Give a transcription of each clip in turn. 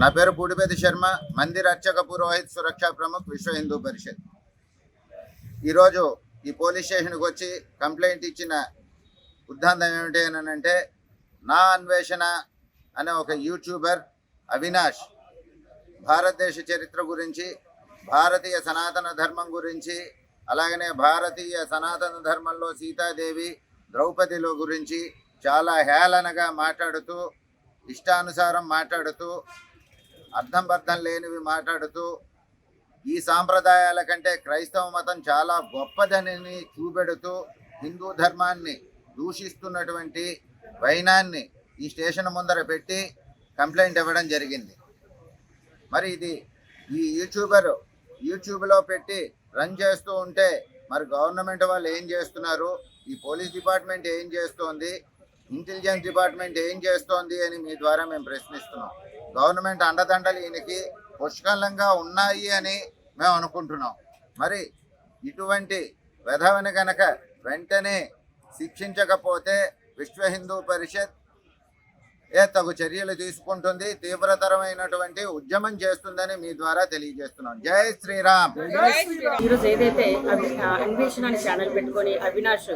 నా పేరు పూడిపేది శర్మ, మందిర్ అర్చక పురోహిత్ సురక్షా ప్రముఖ్ విశ్వ హిందూ పరిషత్. ఈరోజు ఈ పోలీస్ స్టేషన్కి వచ్చి కంప్లైంట్ ఇచ్చిన ఉద్దాంతం ఏమిటి అని అంటే, నా అన్వేషణ అనే ఒక యూట్యూబర్ అవినాష్ భారతదేశ చరిత్ర గురించి, భారతీయ సనాతన ధర్మం గురించి, అలాగనే భారతీయ సనాతన ధర్మంలో సీతాదేవి ద్రౌపదిల గురించి చాలా హేళనగా మాట్లాడుతూ, ఇష్టానుసారం మాట్లాడుతూ, అర్థం పర్థం లేనివి మాట్లాడుతూ, ఈ సాంప్రదాయాల కంటే క్రైస్తవ మతం చాలా గొప్పదని చూపెడుతూ హిందూ ధర్మాన్ని దూషిస్తున్నటువంటి వైనాన్ని ఈ స్టేషన్ ముందర పెట్టి కంప్లైంట్ ఇవ్వడం జరిగింది. మరి ఇది ఈ యూట్యూబ్లో పెట్టి రన్ చేస్తూ ఉంటే మరి గవర్నమెంట్ వాళ్ళు ఏం చేస్తున్నారు, ఈ పోలీస్ డిపార్ట్మెంట్ ఏం చేస్తోంది, ఇంటెలిజెన్స్ డిపార్ట్మెంట్ ఏం చేస్తోంది అని మీ ద్వారా మేము ప్రశ్నిస్తున్నాం. గవర్నమెంట్ అండదండలు ఈయనకి పుష్కలంగా ఉన్నాయి అని మేము అనుకుంటున్నాం. మరి ఇటువంటి వెధవని కనుక వెంటనే శిక్షించకపోతే విశ్వ హిందూ పరిషత్ తగు చర్యలు తీసుకుంటుంది, తీవ్రతరమైనటువంటి ఉద్యమం చేస్తుందని మీ ద్వారా తెలియజేస్తున్నాం. జై శ్రీరామ్. ఈరోజు ఏదైతే అన్వేషణ అనే ఛానల్ పెట్టుకొని అవినాష్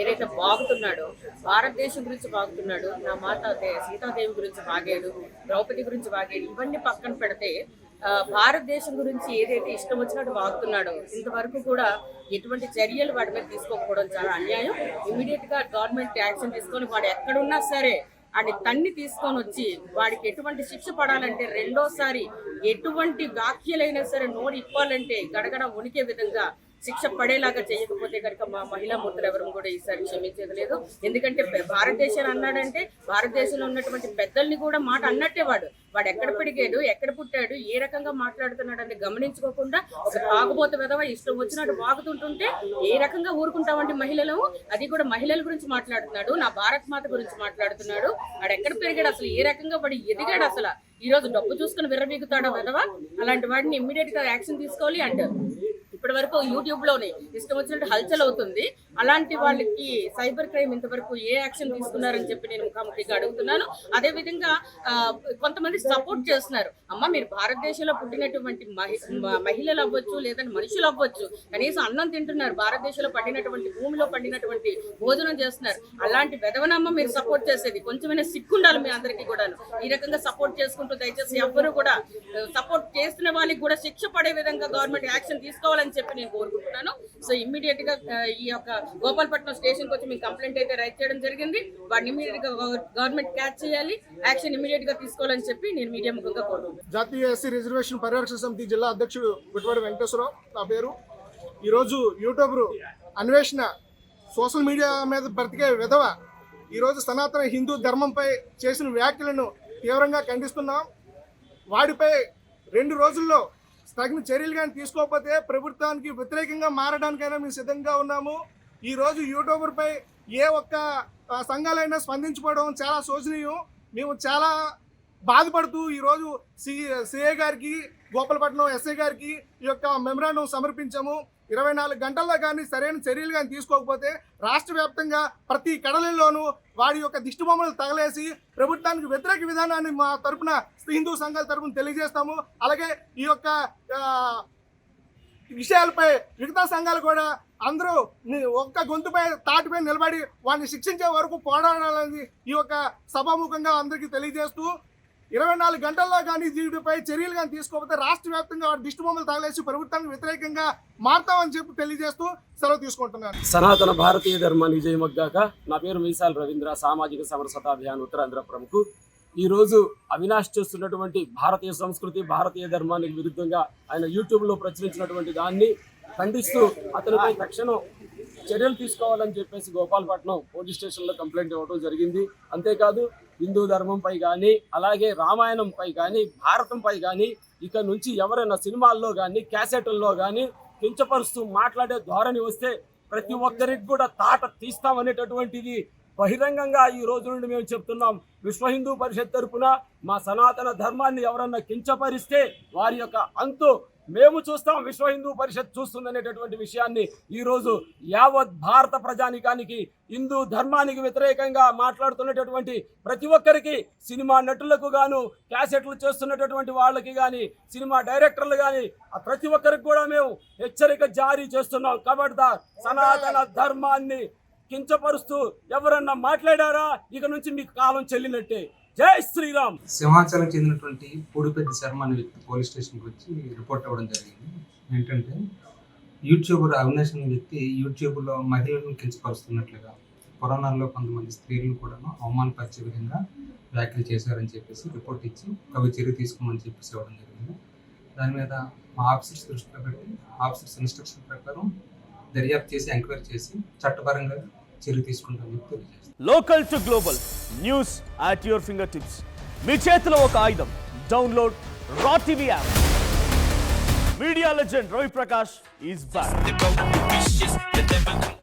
ఏదైతే బాగుతున్నాడో, భారతదేశం గురించి బాగుతున్నాడు, నా మాత సీతాదేవి గురించి బాగాడు, ద్రౌపది గురించి బాగాడు, ఇవన్నీ పక్కన పెడితే భారతదేశం గురించి ఏదైతే ఇష్టం వచ్చినట్టు వాగుతున్నాడో, ఇంతవరకు కూడా ఎటువంటి చర్యలు వాడి మీద తీసుకోకపోవడం చాలా అన్యాయం. ఇమీడియట్ గా గవర్నమెంట్ యాక్షన్ తీసుకొని వాడు ఎక్కడున్నా సరే వాడి తన్ని తీసుకొని వచ్చి వాడికి ఎటువంటి శిక్ష పడాలంటే, రెండోసారి ఎటువంటి వ్యాఖ్యలైనా సరే నోరు ఇప్పాలంటే గడగడ వణికే విధంగా శిక్ష పడేలాగా చేయకపోతే కనుక మా మహిళా మూర్తులు ఎవరు కూడా ఈసారి క్షమించేది లేదు. ఎందుకంటే భారతదేశాన్ని అన్నాడంటే భారతదేశంలో ఉన్నటువంటి పెద్దల్ని కూడా మాట అన్నట్టే వాడు ఎక్కడ పెరిగాడు, ఎక్కడ పుట్టాడు, ఏ రకంగా మాట్లాడుతున్నాడు అని గమనించుకోకుండా ఒక తాగుబోత విధవ ఇష్టం వచ్చినట్టు వాగుతుంటుంటే ఏ రకంగా ఊరుకుంటామంటే మహిళలు, అది కూడా మహిళల గురించి మాట్లాడుతున్నాడు, నా భారత్ మాత గురించి మాట్లాడుతున్నాడు. వాడు ఎక్కడ పెరిగాడు, అసలు ఏ రకంగా వాడు ఎదిగాడు, అసలు ఈ రోజు డబ్బు చూసుకుని విర్రబీగుతాడో విధవ. అలాంటి వాడిని ఇమ్మీడియట్ గా యాక్షన్ తీసుకోవాలి. అండ్ ఇప్పటి వరకు యూట్యూబ్ లోనే ఇష్టం వచ్చినట్టు హల్చల్ అవుతుంది. అలాంటి వాళ్ళకి సైబర్ క్రైమ్ ఇంతవరకు ఏ యాక్షన్ తీసుకున్నారని చెప్పి నేను ముఖాముఖిగా అడుగుతున్నాను. అదే విధంగా కొంతమంది సపోర్ట్ చేస్తున్నారు. అమ్మ, మీరు భారతదేశంలో పుట్టినటువంటి మహిళలు అవ్వచ్చు, లేదంటే మనుషులు అవ్వచ్చు, కనీసం అన్నం తింటున్నారు, భారతదేశంలో పండినటువంటి భూమిలో పండినటువంటి భోజనం చేస్తున్నారు. అలాంటి వెధవనమ్మ మీరు సపోర్ట్ చేసేది, కొంచెమైనా సిగ్గుండాలి మీ అందరికీ కూడా. ఈ రకంగా సపోర్ట్ చేసుకుంటూ దయచేసి ఎవ్వరూ కూడా సపోర్ట్ చేస్తున్న వాళ్ళకి కూడా శిక్ష పడే విధంగా గవర్నమెంట్ యాక్షన్ తీసుకోవాలని చెప్పి నేను కోరుకుంటున్నాను. సో ఇమ్మీడియట్ గా ఈ యొక్క గోపాలపట్నం స్టేషన్ కి వచ్చి మేము కంప్లైంట్ అయితే రైట్ చేయడం జరిగింది. వాడిని ఇమ్మీడియట్ గా గవర్నమెంట్ క్యాచ్ చేయాలి, యాక్షన్ ఇమ్మీడియట్ గా తీసుకోవాలని చెప్పి నేను మీడియా ముఖంగా కోరుకుంటున్నాను. జాతీయ ఎస్సీ రిజర్వేషన్ పరిరక్షణ సమితి జిల్లా అధ్యక్షుడు గుట్టివాడి వెంకటేశ్వరరావు నా పేరు. ఈరోజు యూట్యూబర్ అన్వేషణ సోషల్ మీడియా మీద బ్రతికే విధవ ఈరోజు సనాతన హిందూ ధర్మంపై చేసిన వ్యాఖ్యలను తీవ్రంగా ఖండిస్తున్నాం. వాడిపై 2 రోజుల్లో తగిన చర్యలు కానీ తీసుకోకపోతే ప్రభుత్వానికి వ్యతిరేకంగా మారడానికైనా మేము సిద్ధంగా ఉన్నాము. ఈరోజు యూట్యూబర్పై ఏ ఒక్క సంఘాలైనా స్పందించుకోవడం చాలా శోచనీయం. మేము చాలా బాధపడుతూ ఈరోజు సిఐ గారికి, గోపాలపట్నం ఎస్ఐ గారికి ఈ యొక్క మెమరాండం సమర్పించాము. 24 గంటల్లో కానీ సరైన చర్యలు కానీ తీసుకోకపోతే రాష్ట్ర వ్యాప్తంగా ప్రతి కడలిలోనూ వాడి యొక్క దిష్టిబొమ్మలు తగలేసి ప్రభుత్వానికి వ్యతిరేక విధానాన్ని మా తరపున హిందూ సంఘాల తరపున తెలియజేస్తాము. అలాగే ఈ యొక్క విషయాలపై మిగతా సంఘాలు కూడా అందరూ ఒక్క గొంతుపై తాటిపై నిలబడి వాడిని శిక్షించే వరకు పోరాడాలని ఈ యొక్క సభాముఖంగా అందరికీ తెలియజేస్తూ, 24 గంటల్లో కానీ దీనిపై చర్యలు కానీ తీసుకోకపోతే రాష్ట్ర వ్యాప్తంగా దిష్టి బొమ్మలు తగలేసి ప్రభుత్వానికి వ్యతిరేకంగా మారుతామని చెప్పి తెలియజేస్తూ సెలవు తీసుకుంటున్నాను. సనాతన భారతీయ ధర్మాన్ని విజయమగ్గాక. నా పేరు మీసాల రవీంద్ర, సామాజిక సమరసతా అభియాన్ ఉత్తరాంధ్ర ప్రముఖు. ఈరోజు అవినాష్ చేస్తున్నటువంటి భారతీయ సంస్కృతి, భారతీయ ధర్మానికి విరుద్ధంగా ఆయన యూట్యూబ్లో ప్రచురించినటువంటి దాన్ని ఖండిస్తూ అతనిపై తక్షణం చర్యలు తీసుకోవాలని చెప్పేసి గోపాలపట్నం పోలీస్ స్టేషన్లో కంప్లైంట్ ఇవ్వడం జరిగింది. అంతేకాదు హిందూ ధర్మంపై కానీ, అలాగే రామాయణంపై కానీ, భారతంపై కానీ ఇక నుంచి ఎవరైనా సినిమాల్లో కానీ, క్యాసెట్ల్లో కానీ కించపరుస్తూ మాట్లాడే ధోరణి వస్తే ప్రతి ఒక్కరికి కూడా తాట తీస్తామనేటటువంటిది బహిరంగంగా ఈ రోజు నుండి మేము చెప్తున్నాం. విశ్వ హిందూ పరిషత్ తరపున మా సనాతన ధర్మాన్ని ఎవరన్నా కించపరిస్తే వారి యొక్క అంతు మేము చూస్తాం, విశ్వ హిందూ పరిషత్ చూస్తుందనేటటువంటి విషయాన్ని ఈరోజు యావత్ భారత ప్రజానికానికి, హిందూ ధర్మానికి వ్యతిరేకంగా మాట్లాడుతున్నటువంటి ప్రతి ఒక్కరికి, సినిమా నటులకు గాను, క్యాసెట్లు చేస్తున్నటువంటి వాళ్ళకి కానీ, సినిమా డైరెక్టర్లు కానీ, ప్రతి ఒక్కరికి కూడా మేము హెచ్చరిక జారీ చేస్తున్నాం. ఖబర్దార్, సనాతన ధర్మాన్ని కించపరుస్తూ ఎవరన్నా మాట్లాడారా, ఇక నుంచి మీకు కాలం చెల్లినట్టే. జై శ్రీరామ్. సింహాచలం చెందినటువంటి పూడిపెద్ది శర్మ అనే వ్యక్తి పోలీస్ స్టేషన్కి వచ్చి రిపోర్ట్ అవ్వడం జరిగింది. ఏంటంటే యూట్యూబర్ అవినాష్ అనే వ్యక్తి యూట్యూబ్లో మహిళలను కించపరుస్తున్నట్లుగా, కరోనాలో కొంతమంది స్త్రీలను కూడా అవమానపరిచే విధంగా వ్యాఖ్యలు చేశారని చెప్పేసి రిపోర్ట్ ఇచ్చి కవి చర్య తీసుకోమని చెప్పేసి ఇవ్వడం జరిగింది. దాని మీద మా ఆఫీసర్స్ దృష్టిలో పెట్టి ఆఫీసర్స్ ఇన్స్ట్రక్షన్ ప్రకారం దర్యాప్తు చేసి ఎంక్వైరీ చేసి చట్టపరంగా చర్య తీసుకుంటామని చెప్పి తెలియజేస్తాం. Local to global news at your finger tips. మీ చేతిలో ఒక ఆయుధం. Download Raw TV app. Media legend Ravi Prakash is back.